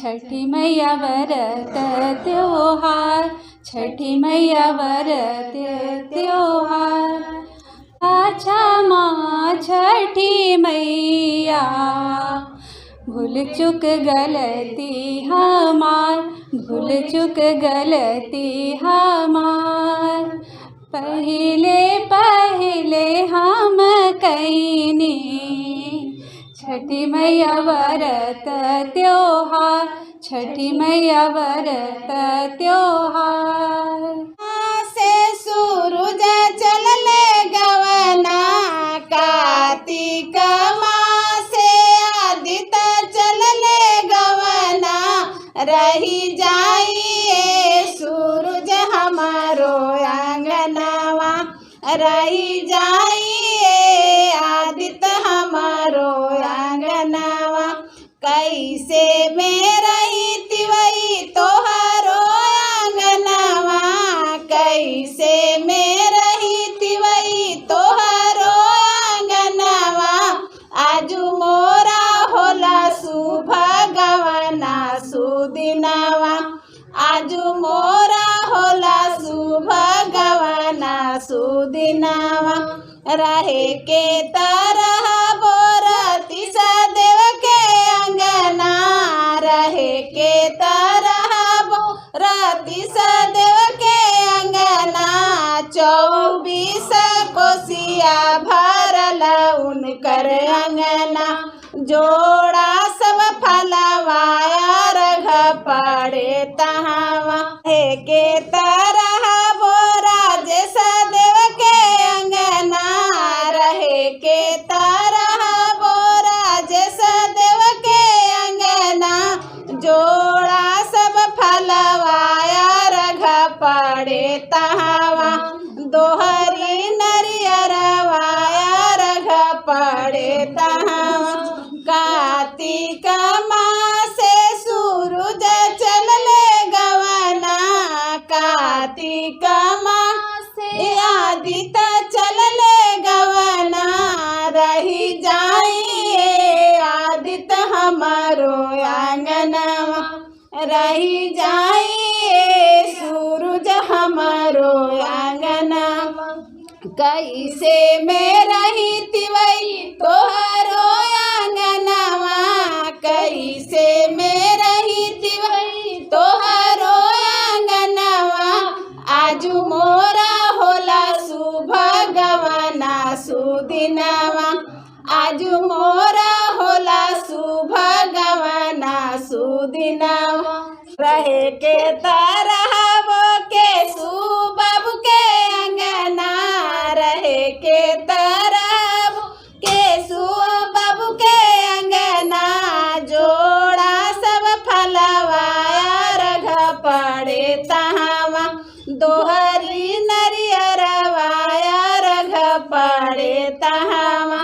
छठी मैया व्रत त्योहार, छठी मैया व्रत त्योहार। अच्छा माँ छठी मैया, भूल चुक गलती हमार, भूल चुक गलती हमार। पहले पहले हम कईनी छठी मैया व्रत त्योहार, छठी मैया व्रत त्योहार। से सूरज चलले गवना, कार्तिक मासे आदित्य चलले गवना। रही जाइए सूरज हमारो आंगनवा, रही जाइए आदित्य हमारो आंगनवा। कैसे में रही तिवई तोहरो आंगनवा, कैसे में रही तिवई तोहरो आंगनवा। आजू मोरा होला सुभगवना सुदिनवा, आजू मोरा होला सुभगवना सुदिनवा। रहे के तरह बोरती सदेव के अंगना, रहे के तरह बोरती सदेव के अंगना। 24 कोसिया भरल उनकर अंगना, जोड़ा सब फलवाया रघ पड़े तहावा। के तरह बोरा जे सदेव के अंगना, रहे के तरह बोरा जे सदेव के अंगना। जोड़ा सब फलवाया रघ पड़े तहावा, दोहरी नरियरवाया रघ पड़े तहावा। कार्तिक मासे सूरज चलले गवना, कार्तिक मासे आदित्य चलले गवना। रही जाइए आदित्य हमारो आंगनवा, रही जाइए सूरज हमारो आंगनवा। कैसे में रही तिवई तोहरो आंगनवा, कैसे में रही तिवई तोहरो आंगनवा। आजू मोरा होला सुभगवना सुदिनवा, आजू मोरा होला सुभगवना सुदिनवा। रहे के तरह वो के सुबब के अंगना, रहे के तरह वो के सुबब के अंगना। जोड़ा सब फलवाया रघ पड़े तहावा, दोहरी नरियरवाया रघ पड़े तहावा।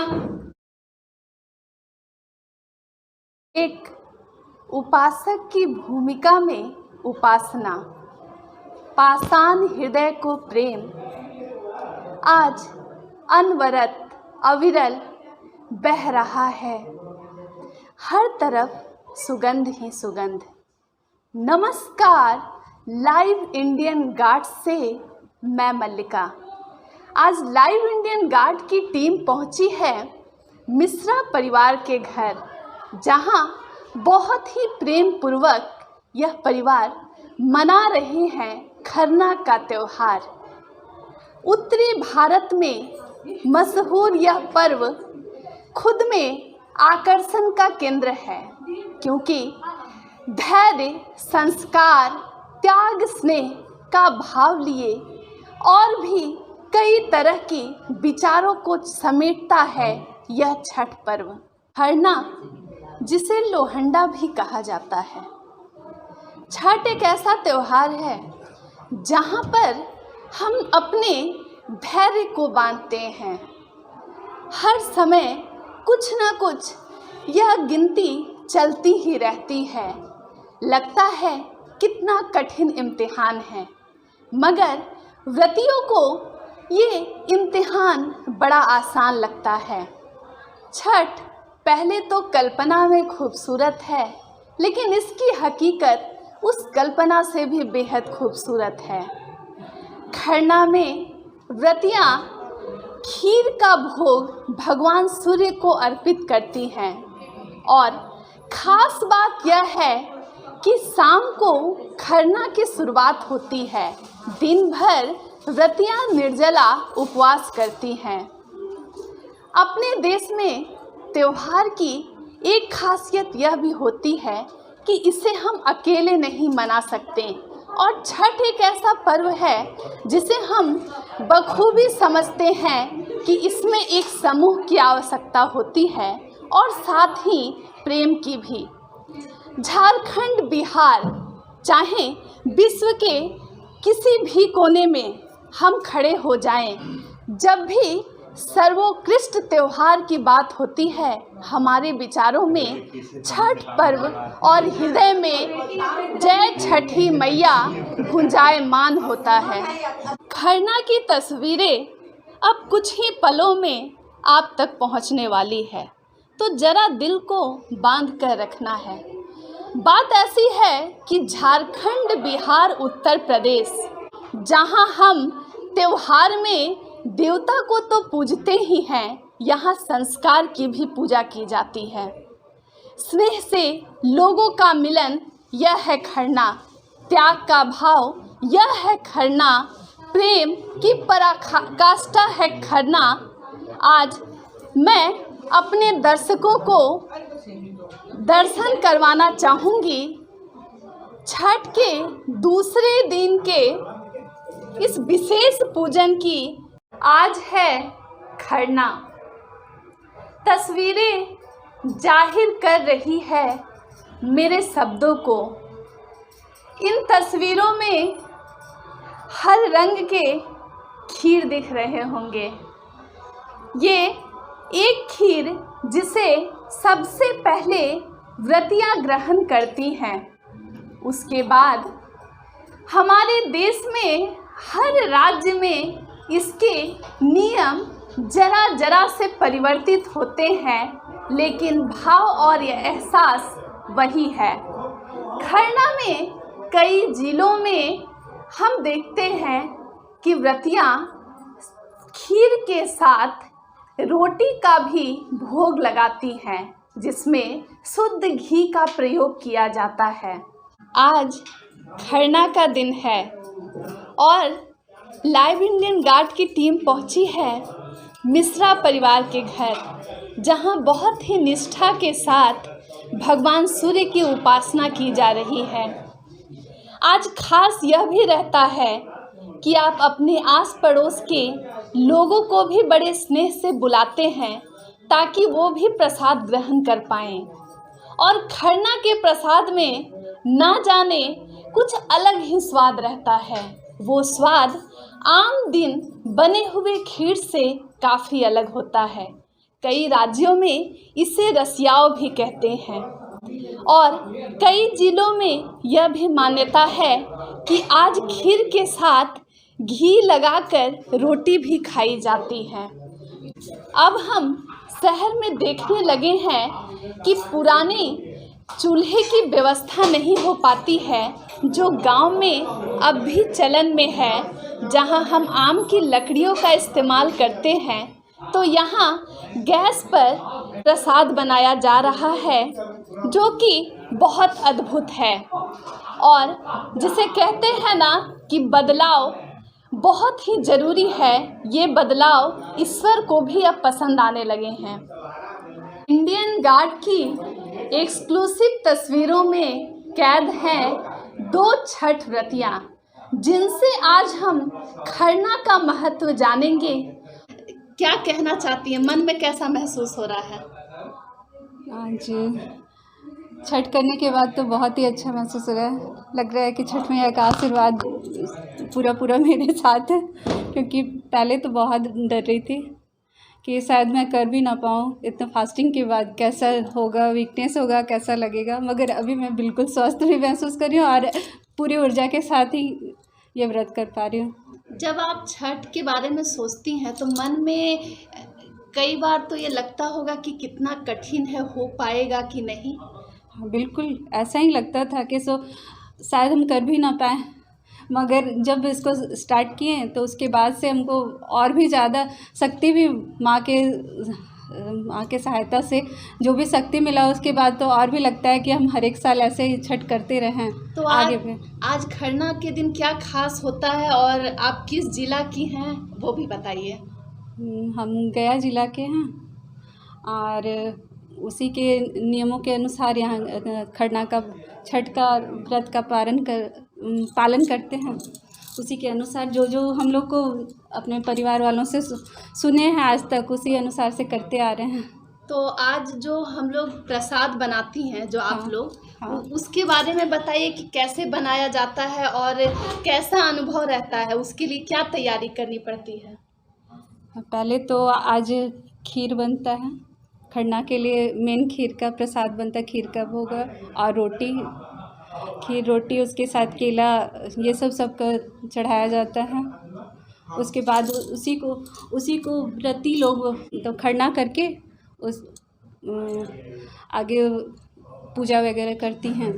एक उपासक की भूमिका में उपासना, पाषाण हृदय को प्रेम। आज अनवरत अविरल बह रहा है, हर तरफ सुगंध ही सुगंध। नमस्कार, लाइव इंडियन गार्ड से मैं मल्लिका। आज लाइव इंडियन गार्ड की टीम पहुंची है मिश्रा परिवार के घर, जहां बहुत ही प्रेम पूर्वक यह परिवार मना रहे हैं खरना का त्योहार। उत्तरी भारत में मशहूर यह पर्व खुद में आकर्षण का केंद्र है, क्योंकि धैर्य, संस्कार, त्याग, स्नेह का भाव लिए और भी कई तरह की विचारों को समेटता है यह छठ पर्व। खरना, जिसे लोहंडा भी कहा जाता है। छठ एक ऐसा त्योहार है जहाँ पर हम अपने धैर्य को बांधते हैं। हर समय कुछ न कुछ यह गिनती चलती ही रहती है। लगता है कितना कठिन इम्तिहान है, मगर व्रतियों को ये इम्तिहान बड़ा आसान लगता है। छठ पहले तो कल्पना में खूबसूरत है, लेकिन इसकी हकीकत उस कल्पना से भी बेहद खूबसूरत है। खरना में व्रतियाँ खीर का भोग भगवान सूर्य को अर्पित करती हैं और ख़ास बात यह है कि शाम को खरना की शुरुआत होती है। दिन भर व्रतियाँ निर्जला उपवास करती हैं। अपने देश में त्योहार की एक खासियत यह भी होती है कि इसे हम अकेले नहीं मना सकते और छठ एक ऐसा पर्व है जिसे हम बखूबी समझते हैं कि इसमें एक समूह की आवश्यकता होती है और साथ ही प्रेम की भी। झारखंड, बिहार, चाहे विश्व के किसी भी कोने में हम खड़े हो जाएं, जब भी सर्वोत्कृष्ट त्योहार की बात होती है हमारे विचारों में छठ पर्व और हृदय में जय छठी मैया गुंजायमान होता है। खरना की तस्वीरें अब कुछ ही पलों में आप तक पहुंचने वाली है, तो ज़रा दिल को बांध कर रखना है। बात ऐसी है कि झारखंड, बिहार, उत्तर प्रदेश, जहां हम त्योहार में देवता को तो पूजते ही हैं, यहाँ संस्कार की भी पूजा की जाती है। स्नेह से लोगों का मिलन यह है खरना, त्याग का भाव यह है खरना, प्रेम की पराकाष्ठा है खरना। आज मैं अपने दर्शकों को दर्शन करवाना चाहूँगी छठ के दूसरे दिन के इस विशेष पूजन की। आज है खरना। तस्वीरें जाहिर कर रही है मेरे शब्दों को। इन तस्वीरों में हर रंग के खीर दिख रहे होंगे। ये एक खीर जिसे सबसे पहले व्रतियाँ ग्रहण करती हैं, उसके बाद हमारे देश में हर राज्य में इसके नियम जरा जरा से परिवर्तित होते हैं, लेकिन भाव और यह एहसास वही है। खरना में कई जिलों में हम देखते हैं कि व्रतियाँ खीर के साथ रोटी का भी भोग लगाती हैं, जिसमें शुद्ध घी का प्रयोग किया जाता है। आज खरना का दिन है और लाइव इंडियन गार्ड की टीम पहुंची है मिश्रा परिवार के घर, जहां बहुत ही निष्ठा के साथ भगवान सूर्य की उपासना की जा रही है। आज खास यह भी रहता है कि आप अपने आस पड़ोस के लोगों को भी बड़े स्नेह से बुलाते हैं ताकि वो भी प्रसाद ग्रहण कर पाएँ। और खरना के प्रसाद में ना जाने कुछ अलग ही स्वाद रहता है। वो स्वाद आम दिन बने हुए खीर से काफ़ी अलग होता है। कई राज्यों में इसे रसियाव भी कहते हैं और कई जिलों में यह भी मान्यता है कि आज खीर के साथ घी लगाकर रोटी भी खाई जाती है। अब हम शहर में देखने लगे हैं कि पुराने चूल्हे की व्यवस्था नहीं हो पाती है, जो गांव में अब भी चलन में है, जहां हम आम की लकड़ियों का इस्तेमाल करते हैं। तो यहाँ गैस पर प्रसाद बनाया जा रहा है, जो कि बहुत अद्भुत है और जिसे कहते हैं ना कि बदलाव बहुत ही ज़रूरी है। ये बदलाव ईश्वर को भी अब पसंद आने लगे हैं। इंडियन गार्ड की एक्सक्लूसिव तस्वीरों में कैद हैं 2 छठ व्रतियाँ, जिनसे आज हम खरना का महत्व जानेंगे। क्या कहना चाहती हैं, मन में कैसा महसूस हो रहा है? आज छठ करने के बाद तो बहुत ही अच्छा महसूस हो रहा है। लग रहा है कि छठ मैया का आशीर्वाद पूरा मेरे साथ है, क्योंकि पहले तो बहुत डर रही थी कि शायद मैं कर भी ना पाऊँ। इतना फास्टिंग के बाद कैसा होगा, वीकनेस होगा, कैसा लगेगा, मगर अभी मैं बिल्कुल स्वस्थ भी महसूस कर रही हूँ और पूरी ऊर्जा के साथ ही ये व्रत कर पा रही हूँ। जब आप छठ के बारे में सोचती हैं तो मन में कई बार तो ये लगता होगा कि कितना कठिन है, हो पाएगा कि नहीं? हाँ, बिल्कुल ऐसा ही लगता था कि शायद हम कर भी ना पाएँ, मगर जब इसको स्टार्ट किए तो उसके बाद से हमको और भी ज़्यादा शक्ति भी माँ के सहायता से जो भी शक्ति मिला, उसके बाद तो और भी लगता है कि हम हर एक साल ऐसे ही छठ करते रहें। तो आगे भी आज खरना के दिन क्या खास होता है और आप किस जिला की हैं वो भी बताइए। हम गया जिला के हैं और उसी के नियमों के अनुसार यहाँ खरना का छठ का व्रत का पालन करते हैं। उसी के अनुसार जो हम लोग को अपने परिवार वालों से सुने हैं आज तक, उसी अनुसार से करते आ रहे हैं। तो आज जो हम लोग प्रसाद बनाती हैं जो आप लोग, हाँ। उसके बारे में बताइए कि कैसे बनाया जाता है और कैसा अनुभव रहता है, उसके लिए क्या तैयारी करनी पड़ती है। पहले तो आज खीर बनता है, खरना के लिए मेन खीर का प्रसाद बनता है, खीर का भोग और रोटी, खीर रोटी उसके साथ केला, ये सब चढ़ाया जाता है। उसके बाद उसी को व्रती लोग तो खरना करके उस आगे पूजा वगैरह करती हैं।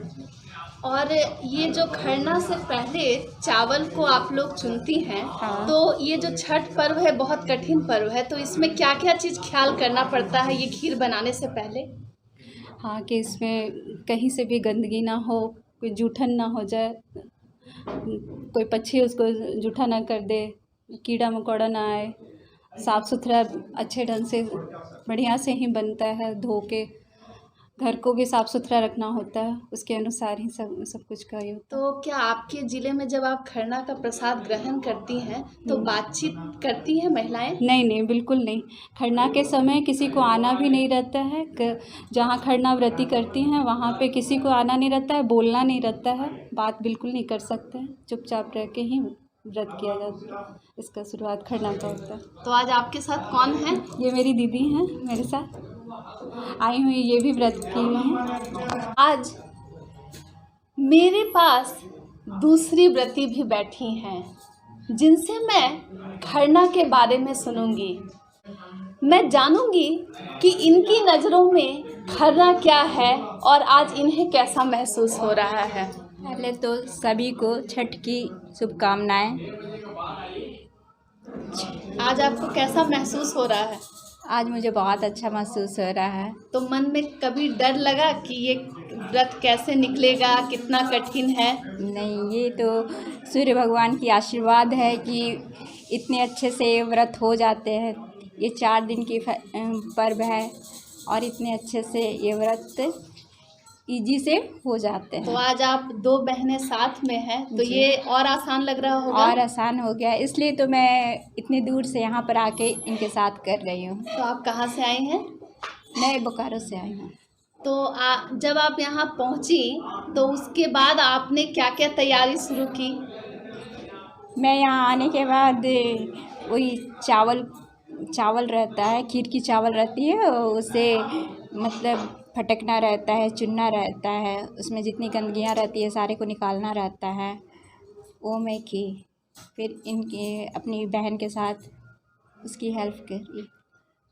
और ये जो खरना से पहले चावल को आप लोग चुनती हैं, हाँ। तो ये जो छठ पर्व है बहुत कठिन पर्व है, तो इसमें क्या क्या चीज़ ख्याल करना पड़ता है ये खीर बनाने से पहले। हाँ, कि इसमें कहीं से भी गंदगी ना हो, कोई जूठन ना हो जाए, कोई पक्षी उसको जूठा ना कर दे, कीड़ा मकोड़ा ना आए, साफ़ सुथरा अच्छे ढंग से बढ़िया से ही बनता है, धो के घर को भी साफ़ सुथरा रखना होता है, उसके अनुसार ही सब कुछ का ये होता है। तो क्या आपके ज़िले में जब आप खरना का प्रसाद ग्रहण करती हैं तो बातचीत करती हैं महिलाएं? नहीं, बिल्कुल नहीं। खरना के समय किसी को आना भी नहीं रहता है। जहाँ खरना व्रती करती हैं वहाँ पे किसी को आना नहीं रहता है, बोलना नहीं रहता है, बात बिल्कुल नहीं कर सकते हैं, चुपचाप रह के ही व्रत किया जाता है। इसका शुरुआत खरना का होता है। तो आज आपके साथ कौन है? ये मेरी दीदी हैं, मेरे साथ आई हुई, ये भी व्रत की हुई हैं। आज मेरे पास दूसरी व्रती भी बैठी हैं जिनसे मैं खरना के बारे में सुनूंगी। मैं जानूंगी कि इनकी नज़रों में खरना क्या है और आज इन्हें कैसा महसूस हो रहा है। पहले तो सभी को छठ की शुभकामनाएं। आज आपको कैसा महसूस हो रहा है? आज मुझे बहुत अच्छा महसूस हो रहा है। तो मन में कभी डर लगा कि ये व्रत कैसे निकलेगा, कितना कठिन है? नहीं, ये तो सूर्य भगवान की आशीर्वाद है कि इतने अच्छे से ये व्रत हो जाते हैं। ये 4 दिन की पर्व है और इतने अच्छे से ये व्रत इजी से हो जाते हैं। तो आज आप 2 बहनें साथ में हैं तो ये और आसान लग रहा होगा। और आसान हो गया, इसलिए तो मैं इतनी दूर से यहाँ पर आके इनके साथ कर रही हूँ। तो आप कहाँ से आई हैं? मैं बोकारो से आई हूँ। तो जब आप यहाँ पहुँची तो उसके बाद आपने क्या क्या तैयारी शुरू की? मैं यहाँ आने के बाद वही चावल रहता है, खीर की चावल रहती है, उसे मतलब फटकना रहता है, चुनना रहता है, उसमें जितनी गंदगियाँ रहती है सारे को निकालना रहता है, वो मैं की। फिर इनके अपनी बहन के साथ उसकी हेल्प करी।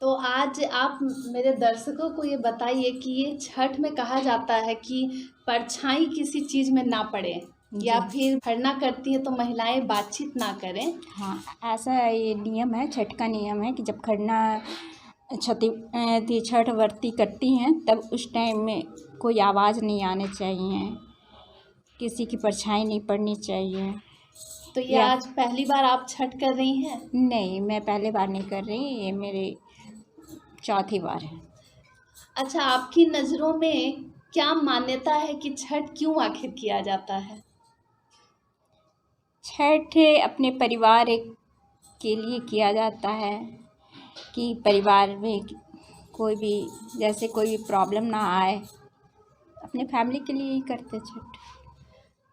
तो आज आप मेरे दर्शकों को ये बताइए कि ये छठ में कहा जाता है कि परछाई किसी चीज़ में ना पड़े या फिर खरना करती है तो महिलाएं बातचीत ना करें। हाँ, ऐसा ये नियम है, छठ का नियम है कि जब खरना छठ व्रती करती हैं तब उस टाइम में कोई आवाज़ नहीं आने चाहिए, किसी की परछाई नहीं पड़नी चाहिए। तो ये आज पहली बार आप छठ कर रही हैं? नहीं, मैं पहले बार नहीं कर रही, ये मेरी चौथी बार है। अच्छा, आपकी नज़रों में क्या मान्यता है कि छठ क्यों आखिर किया जाता है? छठ अपने परिवार के लिए किया जाता है कि परिवार में कोई भी जैसे कोई प्रॉब्लम ना आए, अपने फैमिली के लिए ही करते छठ।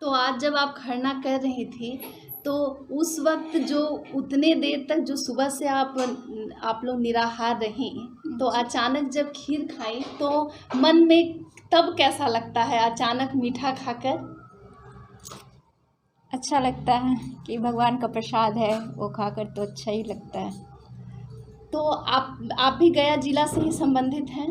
तो आज जब आप खरना कर रही थी तो उस वक्त जो उतने देर तक जो सुबह से आप लोग निराहार रहीं, तो अचानक जब खीर खाई तो मन में तब कैसा लगता है अचानक मीठा खाकर? अच्छा लगता है कि भगवान का प्रसाद है, वो खाकर तो अच्छा ही लगता है। तो आप भी गया जिला से ही संबंधित हैं,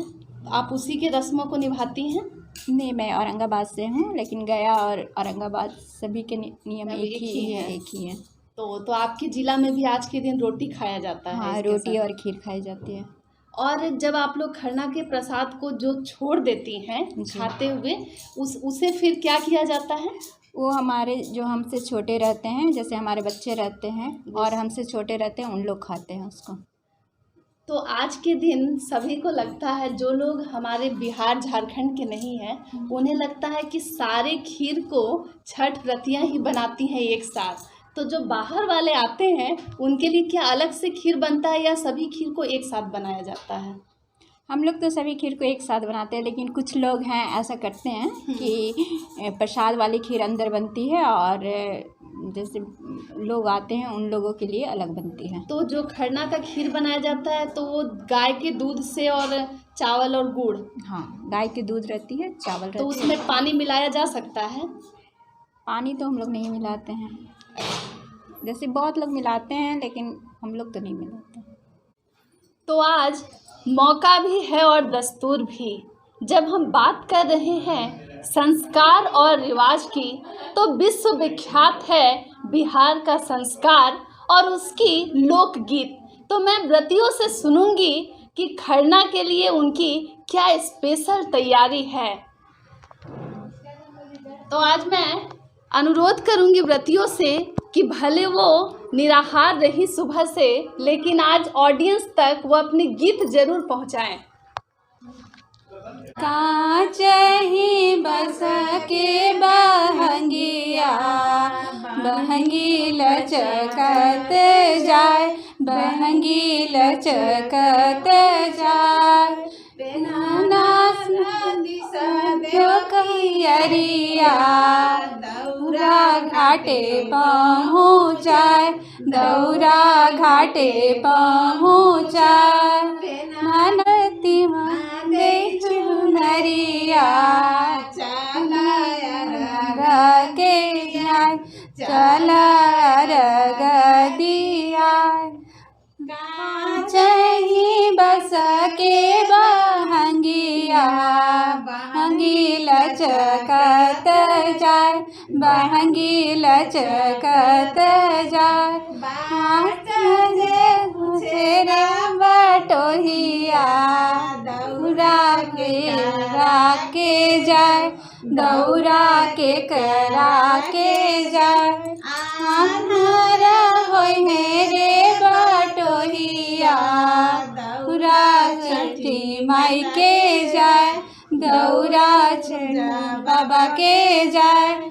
आप उसी के रस्मों को निभाती हैं? नहीं, मैं औरंगाबाद से हूँ, लेकिन गया और औरंगाबाद सभी के नियम सब एक ही है, हैं। एक ही है। तो आपके जिला में भी आज के दिन रोटी खाया जाता है हाँ, इसके रोटी साथ? और खीर खाई जाती है। और जब आप लोग खरना के प्रसाद को जो छोड़ देती हैं जी। खाते हुए, उसे फिर क्या किया जाता है? वो हमारे जो हमसे छोटे रहते हैं, जैसे हमारे बच्चे रहते हैं और हमसे छोटे रहते हैं, उन लोग खाते हैं उसको। तो आज के दिन सभी को लगता है, जो लोग हमारे बिहार झारखंड के नहीं हैं, उन्हें लगता है कि सारे खीर को छठ व्रतियाँ ही बनाती हैं एक साथ। तो जो बाहर वाले आते हैं उनके लिए क्या अलग से खीर बनता है या सभी खीर को एक साथ बनाया जाता है? हम लोग तो सभी खीर को एक साथ बनाते हैं, लेकिन कुछ लोग हैं ऐसा करते हैं कि प्रसाद वाली खीर अंदर बनती है और जैसे लोग आते हैं उन लोगों के लिए अलग बनती है। तो जो खरना का खीर बनाया जाता है तो वो गाय के दूध से और चावल और गुड़, हाँ, गाय की दूध रहती है, चावल तो रहती है। उसमें पानी मिलाया जा सकता है? पानी तो हम लोग नहीं मिलाते हैं, जैसे बहुत लोग मिलाते हैं, लेकिन हम लोग तो नहीं मिलाते। तो आज मौका भी है और दस्तूर भी। जब हम बात कर रहे हैं संस्कार और रिवाज की, तो विश्व विख्यात है बिहार का संस्कार और उसकी लोकगीत। तो मैं व्रतियों से सुनूंगी कि खरना के लिए उनकी क्या स्पेशल तैयारी है। तो आज मैं अनुरोध करूंगी व्रतियों से कि भले वो निराहार रही सुबह से, लेकिन आज ऑडियंस तक वो अपने गीत जरूर पहुंचाएं। कांच ही बस के बहंगिया, बहंगी लचकत जाए, बहंगी लचकत जाए। कहियरिया दौरा घाटे पहुँचाए, दौरा घाटे पहुँचाए। मनती मांगे चुनरिया चला के आए, चला रग दिया। चाही बस के बहंगिया, बहंगी लचकत जाए, बहंगी लचकत जाए। तेरा बटोहिया दौरा के जाए, दौरा के करा के जाए। आन्हरा होई मेरे बटोहिया दौरा छठी माई के जाए, दौरा छठी बाबा के जाए।